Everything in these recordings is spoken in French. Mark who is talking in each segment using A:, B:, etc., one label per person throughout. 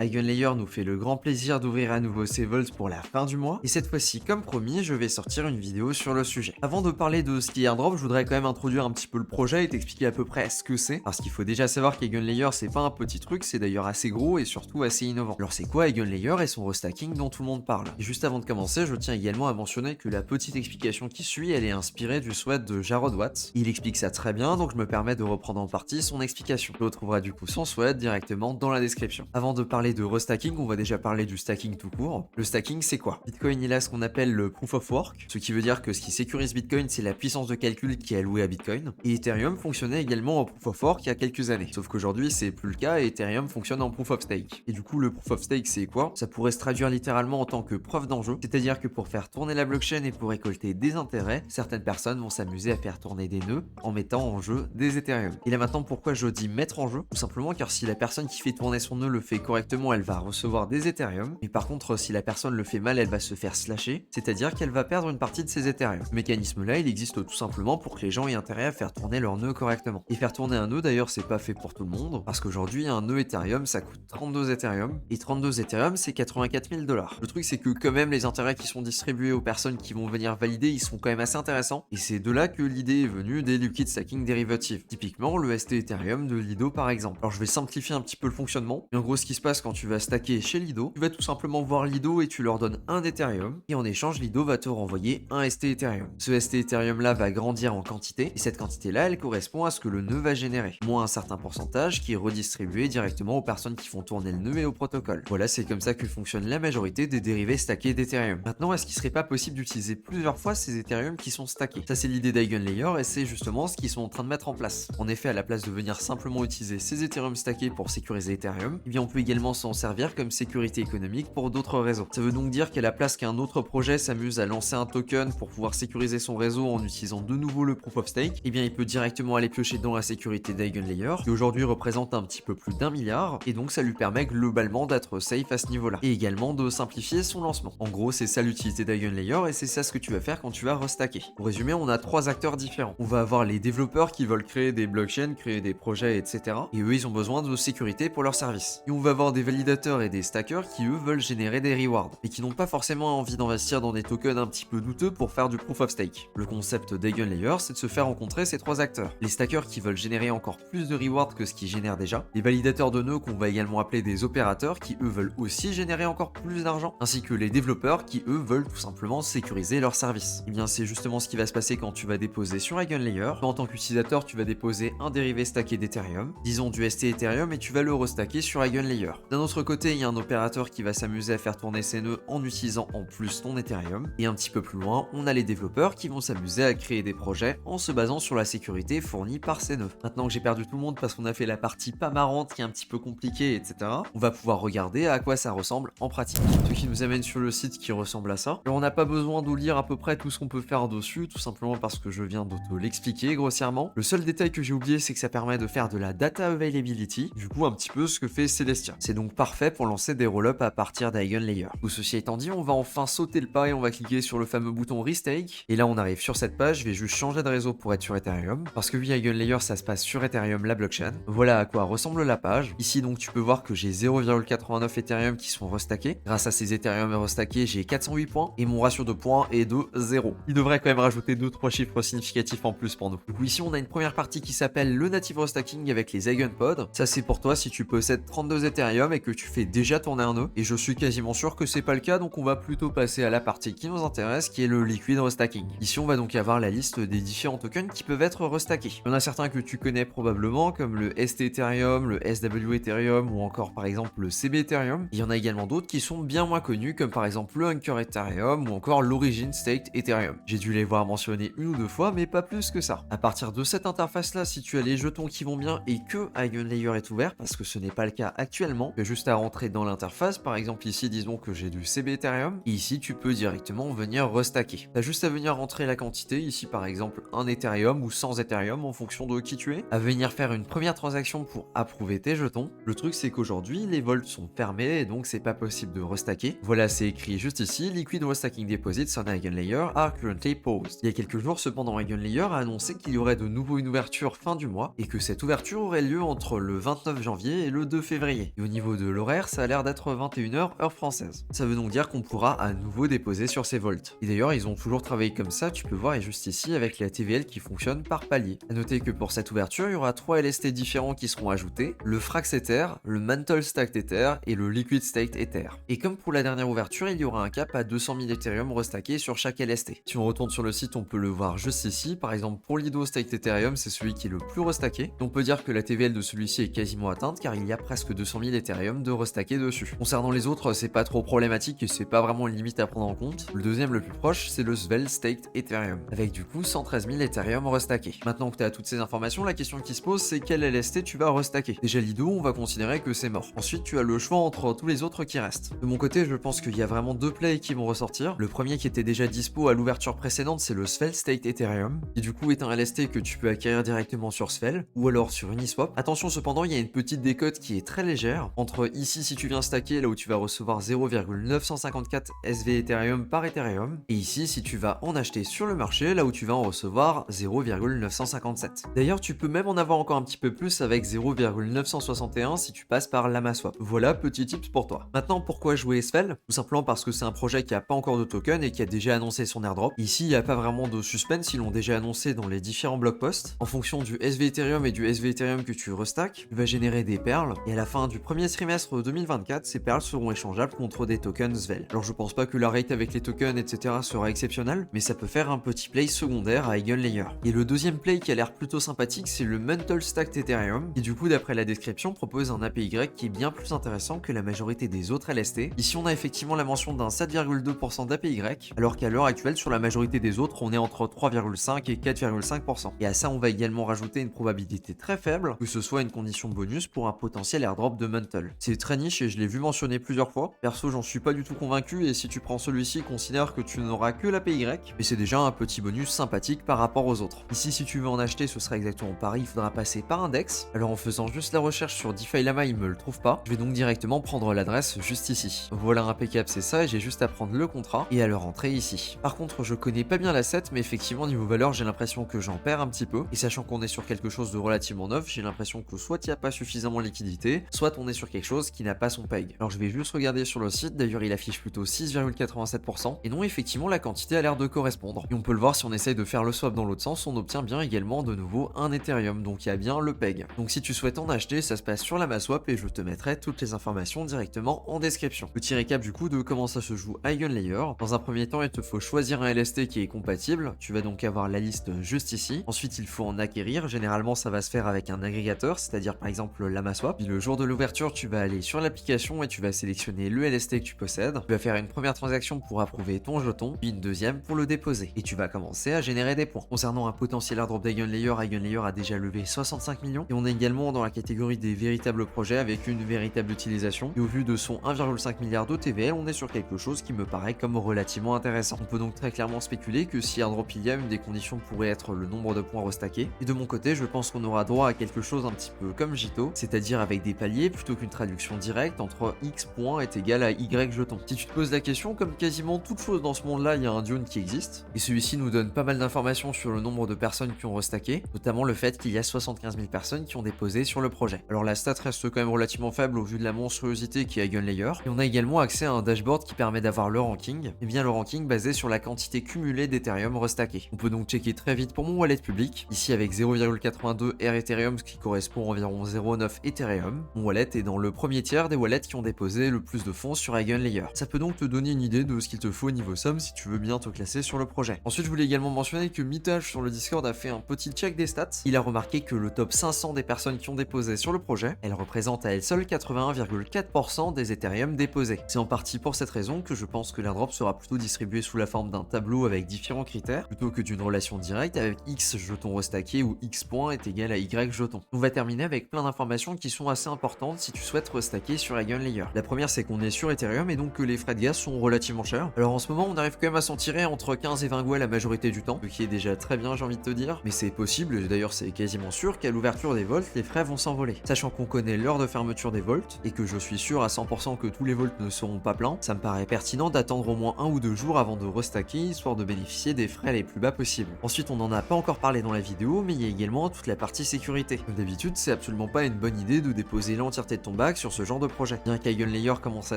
A: Eigenlayer nous fait le grand plaisir d'ouvrir à nouveau ses vaults pour la fin du mois, et cette fois-ci, comme promis, je vais sortir une vidéo sur le sujet. Avant de parler de ce qui est airdrop, je voudrais quand même introduire un petit peu le projet et t'expliquer à peu près ce que c'est, parce qu'il faut déjà savoir qu'Eigenlayer c'est pas un petit truc, c'est d'ailleurs assez gros et surtout assez innovant. Alors c'est quoi Eigenlayer et son restacking dont tout le monde parle? Et juste avant de commencer, je tiens également à mentionner que la petite explication qui suit, elle est inspirée du souhait de Jarrod Watts. Il explique ça très bien, donc je me permets de reprendre en partie son explication. Tu retrouveras du coup son souhait directement dans la description. Avant de parler de restacking, on va déjà parler du stacking tout court. Le stacking, c'est quoi? Bitcoin, il a ce qu'on appelle le proof of work, ce qui veut dire que ce qui sécurise Bitcoin, c'est la puissance de calcul qui est allouée à Bitcoin. Et Ethereum fonctionnait également en proof of work il y a quelques années. Sauf qu'aujourd'hui, c'est plus le cas et Ethereum fonctionne en proof of stake. Et du coup, le proof of stake, c'est quoi? Ça pourrait se traduire littéralement en tant que preuve d'enjeu, c'est-à-dire que pour faire tourner la blockchain et pour récolter des intérêts, certaines personnes vont s'amuser à faire tourner des nœuds en mettant en jeu des Ethereum. Et là maintenant, pourquoi je dis mettre en jeu? Tout simplement car si la personne qui fait tourner son nœud le fait correctement, elle va recevoir des Ethereum, mais par contre si la personne le fait mal, elle va se faire slasher, c'est-à-dire qu'elle va perdre une partie de ses Ethereum. Ce mécanisme-là, il existe tout simplement pour que les gens aient intérêt à faire tourner leur nœud correctement. Et faire tourner un nœud d'ailleurs, c'est pas fait pour tout le monde, parce qu'aujourd'hui un nœud Ethereum ça coûte 32 Ethereum, et 32 Ethereum c'est 84 000 dollars. Le truc c'est que quand même les intérêts qui sont distribués aux personnes qui vont venir valider, ils sont quand même assez intéressants, et c'est de là que l'idée est venue des liquid stacking derivatives. Typiquement le ST Ethereum de Lido par exemple. Alors je vais simplifier un petit peu le fonctionnement, et en gros ce qui se passe quand tu vas stacker chez Lido, tu vas tout simplement voir Lido et tu leur donnes un Ethereum, et en échange Lido va te renvoyer un ST Ethereum. Ce ST Ethereum là va grandir en quantité, et cette quantité là elle correspond à ce que le nœud va générer, moins un certain pourcentage qui est redistribué directement aux personnes qui font tourner le nœud et au protocole. Voilà, c'est comme ça que fonctionne la majorité des dérivés stackés d'Ethereum. Maintenant, est-ce qu'il serait pas possible d'utiliser plusieurs fois ces Ethereum qui sont stackés? Ça c'est l'idée d'Eigenlayer et c'est justement ce qu'ils sont en train de mettre en place. En effet, à la place de venir simplement utiliser ces Ethereum stackés pour sécuriser Ethereum, eh bien on peut également s'en servir comme sécurité économique pour d'autres réseaux. Ça veut donc dire qu'à la place qu'un autre projet s'amuse à lancer un token pour pouvoir sécuriser son réseau en utilisant de nouveau le proof of stake, eh bien il peut directement aller piocher dans la sécurité d'Eigenlayer, qui aujourd'hui représente un petit peu plus d'1 milliard, et donc ça lui permet globalement d'être safe à ce niveau-là, et également de simplifier son lancement. En gros, c'est ça l'utilité d'Eigenlayer, et c'est ça ce que tu vas faire quand tu vas restacker. Pour résumer, on a trois acteurs différents. On va avoir les développeurs qui veulent créer des blockchains, créer des projets, etc. Et eux, ils ont besoin de sécurité pour leurs services. Et on va avoir des validateurs et des stackers qui, eux, veulent générer des rewards, et qui n'ont pas forcément envie d'investir dans des tokens un petit peu douteux pour faire du proof of stake. Le concept d'Eigenlayer, c'est de se faire rencontrer ces trois acteurs. Les stackers qui veulent générer encore plus de rewards que ce qu'ils génèrent déjà, les validateurs de nœuds qu'on va également appeler des opérateurs qui eux veulent aussi générer encore plus d'argent, ainsi que les développeurs qui eux veulent tout simplement sécuriser leurs services. Et bien c'est justement ce qui va se passer quand tu vas déposer sur Eigenlayer. En tant qu'utilisateur, tu vas déposer un dérivé stacké d'Ethereum, disons du ST Ethereum, et tu vas le restacker sur Eigenlayer. D'un autre côté, il y a un opérateur qui va s'amuser à faire tourner ses nœuds en utilisant en plus ton Ethereum, et un petit peu plus loin, on a les développeurs qui vont s'amuser à créer des projets en se basant sur la sécurité fournie par ces nœuds. Maintenant que j'ai perdu tout le monde parce qu'on a fait la partie pas marrante qui est un petit peu compliquée, etc., on va pouvoir regarder à quoi ça ressemble en pratique. Ce qui nous amène sur le site qui ressemble à ça. Alors on n'a pas besoin de lire à peu près tout ce qu'on peut faire dessus, tout simplement parce que je viens de te l'expliquer grossièrement. Le seul détail que j'ai oublié, c'est que ça permet de faire de la data availability, du coup un petit peu ce que fait Celestia. C'est donc parfait pour lancer des roll-ups à partir d'Eigenlayer. Tout ceci étant dit, on va enfin sauter le pas et on va cliquer sur le fameux bouton Restake. Et là on arrive sur cette page, je vais juste changer de réseau pour être sur Ethereum, parce que oui, Eigenlayer ça se passe sur Ethereum, la blockchain. Voilà à quoi ressemble la page. Ici donc tu peux voir que j'ai 0,89 Ethereum qui sont restackés. Grâce à ces Ethereum restackés, j'ai 408 points et mon ratio de points est de 0. Il devrait quand même rajouter 2-3 chiffres significatifs en plus pour nous. Du coup ici on a une première partie qui s'appelle le native restacking avec les Eigenpods. Ça c'est pour toi si tu possèdes 32 Ethereum et que tu fais déjà tourner un nœud. Et je suis quasiment sûr que c'est pas le cas, donc on va plutôt passer à la partie qui nous intéresse, qui est le liquid restacking. Ici on va donc avoir la liste des différents tokens qui peuvent être restackés. Il y en a certains que tu connais probablement comme le ST Ethereum, le SW Ethereum ou encore par exemple le CB Ethereum. Il y en a également d'autres qui sont bien moins connus comme par exemple le Anchor Ethereum ou encore l'Origin Staked Ethereum. J'ai dû les voir mentionner une ou deux fois mais pas plus que ça. À partir de cette interface là, si tu as les jetons qui vont bien et que Eigenlayer est ouvert, parce que ce n'est pas le cas actuellement, tu as juste à rentrer dans l'interface. Par exemple ici disons que j'ai du CB Ethereum et ici tu peux directement venir restacker. Tu as juste à venir rentrer la quantité, ici par exemple un Ethereum ou 100 Ethereum en fonction de qui tu es, à venir faire une première transaction pour approuver tes jetons. Le truc c'est qu'aujourd'hui les vaults sont fermés et donc c'est pas possible de restacker. Voilà, c'est écrit juste ici, Liquid Restacking Deposits on Eigenlayer are currently paused. Il y a quelques jours cependant, Eigenlayer a annoncé qu'il y aurait de nouveau une ouverture fin du mois et que cette ouverture aurait lieu entre le 29 janvier et le 2 février. Et au niveau niveau de l'horaire, ça a l'air d'être 21h heure française. Ça veut donc dire qu'on pourra à nouveau déposer sur ces volts. Et d'ailleurs, ils ont toujours travaillé comme ça, tu peux voir et juste ici avec la TVL qui fonctionne par palier. A noter que pour cette ouverture, il y aura 3 LST différents qui seront ajoutés, le Frax Ether, le Mantle Stacked Ether et le Liquid Staked Ether. Et comme pour la dernière ouverture, il y aura un cap à 200 000 Ethereum restackés sur chaque LST. Si on retourne sur le site, on peut le voir juste ici. Par exemple, pour Lido Staked Ethereum, c'est celui qui est le plus restacké. On peut dire que la TVL de celui-ci est quasiment atteinte car il y a presque 200 000 Ethereum de restackés dessus. Concernant les autres, c'est pas trop problématique et c'est pas vraiment une limite à prendre en compte. Le deuxième le plus proche, c'est le Svel Staked Ethereum, avec du coup 113 000 Ethereum restackés. Maintenant que tu as toutes ces informations, la question qui se pose, c'est quel LST tu vas restacker. Déjà Lido, on va considérer que c'est mort. Ensuite, tu as le choix entre tous les autres qui restent. De mon côté, je pense qu'il y a vraiment deux plays qui vont ressortir. Le premier qui était déjà dispo à l'ouverture précédente, c'est le Svel Staked Ethereum, qui du coup est un LST que tu peux acquérir directement sur Svel ou alors sur Uniswap. Attention cependant, il y a une petite décote qui est très légère entre ici si tu viens stacker là où tu vas recevoir 0,954 SV Ethereum par Ethereum et ici si tu vas en acheter sur le marché là où tu vas en recevoir 0,957. D'ailleurs, tu peux même en avoir encore un petit peu plus avec 0,961 si tu passes par LamaSwap. Voilà, petit tips pour toi. Maintenant, pourquoi jouer Svel? Tout simplement parce que c'est un projet qui a pas encore de token et qui a déjà annoncé son airdrop. Ici, il n'y a pas vraiment de suspense, ils l'ont déjà annoncé dans les différents blog posts. En fonction du SV Ethereum et du SV Ethereum que tu restack, tu vas générer des perles et à la fin du premier trimestre 2024, ces perles seront échangeables contre des tokens Svel. Alors je pense pas que la rate avec les tokens etc sera exceptionnelle, mais ça peut faire un petit play secondaire à Eigenlayer. Et le deuxième play qui a l'air plutôt sympathique, c'est le Mantle Stacked Ethereum, qui du coup d'après la description propose un APY qui est bien plus intéressant que la majorité des autres LST. Ici on a effectivement la mention d'un 7,2% d'APY, alors qu'à l'heure actuelle sur la majorité des autres on est entre 3,5 et 4,5%. Et à ça on va également rajouter une probabilité très faible que ce soit une condition bonus pour un potentiel airdrop de Mantle. C'est très niche et je l'ai vu mentionner plusieurs fois. Perso j'en suis pas du tout convaincu et si tu prends celui-ci considère que tu n'auras que l'APY, mais c'est déjà un petit bonus sympathique par rapport aux autres. Ici si tu veux en acheter ce sera exactement pareil, il faudra passer par Index. Alors en faisant juste la recherche sur DeFi Lama il me le trouve pas, je vais donc directement prendre l'adresse juste ici. Voilà, impeccable, c'est ça et j'ai juste à prendre le contrat et à le rentrer ici. Par contre je connais pas bien l'asset mais effectivement niveau valeur j'ai l'impression que j'en perds un petit peu et sachant qu'on est sur quelque chose de relativement neuf, j'ai l'impression que soit il n'y a pas suffisamment de liquidité, soit on est sur quelque chose qui n'a pas son peg. Alors je vais juste regarder sur le site, d'ailleurs il affiche plutôt 6,87% et non effectivement la quantité a l'air de correspondre. Et on peut le voir si on essaye de faire le swap dans l'autre sens, on obtient bien également de nouveau un Ethereum, donc il y a bien le peg. Donc si tu souhaites en acheter, ça se passe sur LamaSwap et je te mettrai toutes les informations directement en description. Petit récap du coup de comment ça se joue Eigenlayer. Dans un premier temps, il te faut choisir un LST qui est compatible, tu vas donc avoir la liste juste ici. Ensuite il faut en acquérir, généralement ça va se faire avec un agrégateur, c'est-à-dire par exemple LamaSwap. Puis le jour de l'ouverture, tu vas aller sur l'application et tu vas sélectionner le LST que tu possèdes. Tu vas faire une première transaction pour approuver ton jeton, puis une deuxième pour le déposer. Et tu vas commencer à générer des points. Concernant un potentiel airdrop d'Eigenlayer, Eigenlayer a déjà levé 65 millions. Et on est également dans la catégorie des véritables projets avec une véritable utilisation. Et au vu de son 1,5 milliard de TVL, on est sur quelque chose qui me paraît comme relativement intéressant. On peut donc très clairement spéculer que si airdrop il y a, une des conditions pourrait être le nombre de points restackés. Et de mon côté, je pense qu'on aura droit à quelque chose un petit peu comme Jito, c'est-à-dire avec des paliers plutôt qu'une traduction directe entre X points est égal à Y jetons. Si tu te poses la question, comme quasiment toute chose dans ce monde-là, il y a un Dune qui existe, et celui-ci nous donne pas mal d'informations sur le nombre de personnes qui ont restacké, notamment le fait qu'il y a 75 000 personnes qui ont déposé sur le projet. Alors la stat reste quand même relativement faible au vu de la monstruosité qui est Eigenlayer, et on a également accès à un dashboard qui permet d'avoir le ranking, et bien le ranking basé sur la quantité cumulée d'Ethereum restacké. On peut donc checker très vite pour mon wallet public, ici avec 0,82 R Ethereum, ce qui correspond à environ 0,9 Ethereum. Mon wallet est dans le premier tiers des wallets qui ont déposé le plus de fonds sur Eigenlayer. Ça peut donc te donner une idée de ce qu'il te faut niveau somme si tu veux bien te classer sur le projet. Ensuite, je voulais également mentionner que Mitage sur le Discord a fait un petit check des stats. Il a remarqué que le top 500 des personnes qui ont déposé sur le projet, elle représente à elle seule 81,4% des Ethereum déposés. C'est en partie pour cette raison que je pense que l'airdrop sera plutôt distribué sous la forme d'un tableau avec différents critères, plutôt que d'une relation directe avec X jetons restackés où X points est égal à Y jetons. On va terminer avec plein d'informations qui sont assez importantes si tu souhaites restacker sur Eigenlayer. La première, c'est qu'on est sur Ethereum et donc que les frais de gaz sont relativement chers. Alors en ce moment, on arrive quand même à s'en tirer entre 15 et 20 gouets la majorité du temps, ce qui est déjà très bien, j'ai envie de te dire, mais c'est possible, et d'ailleurs c'est quasiment sûr qu'à l'ouverture des volts, les frais vont s'envoler. Sachant qu'on connaît l'heure de fermeture des volts et que je suis sûr à 100% que tous les volts ne seront pas pleins, ça me paraît pertinent d'attendre au moins 1 ou 2 jours avant de restacker, histoire de bénéficier des frais les plus bas possibles. Ensuite, on n'en a pas encore parlé dans la vidéo, mais il y a également toute la partie sécurité. Comme d'habitude, c'est absolument pas une bonne idée de déposer l'entièreté de ton back sur ce genre de projet. Bien qu'Eigenlayer commence à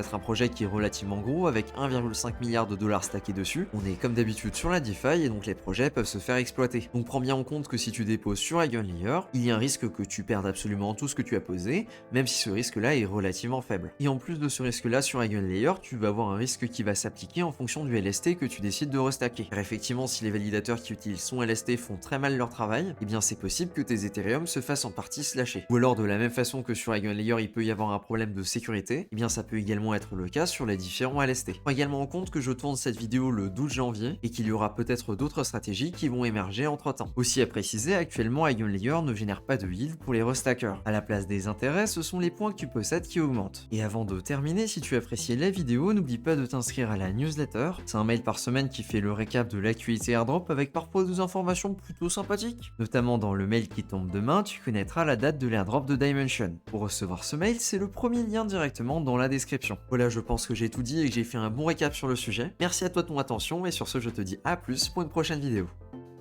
A: être un projet qui est relativement gros avec 1,5 milliard de dollars stackés dessus, on est comme d'habitude sur la DeFi et donc les projets peuvent se faire exploiter. Donc prends bien en compte que si tu déposes sur Eigenlayer, il y a un risque que tu perdes absolument tout ce que tu as posé, même si ce risque-là est relativement faible. Et en plus de ce risque-là sur Eigenlayer, tu vas avoir un risque qui va s'appliquer en fonction du LST que tu décides de restacker. Car effectivement, si les validateurs qui utilisent son LST font très mal leur travail, eh bien c'est possible que tes Ethereum se fassent en partie slasher. Ou alors de la même façon que sur Eigenlayer, il peut y avoir un problème de sécurité, eh bien ça peut également être le cas sur les différents LST. Prends également en compte que je tourne cette vidéo le 12 janvier et qu'il y aura peut-être d'autres stratégies qui vont émerger entre temps. Aussi à préciser, actuellement Eigenlayer ne génère pas de yield pour les restackers. À la place des intérêts, ce sont les points que tu possèdes qui augmentent. Et avant de terminer, si tu appréciais la vidéo, n'oublie pas de t'inscrire à la newsletter. C'est un mail par semaine qui fait le récap de l'actualité airdrop avec parfois des informations plutôt sympathiques. Notamment dans le mail qui tombe demain, tu connaîtras la date de l'airdrop de Dimension. Pour recevoir ce mail, c'est le premier lien directement dans la description. Voilà, je pense que j'ai tout dit et que j'ai fait un bon récap sur le sujet. Merci à toi de ton attention et sur ce, je te dis à plus pour une prochaine vidéo.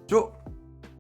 A: Ciao!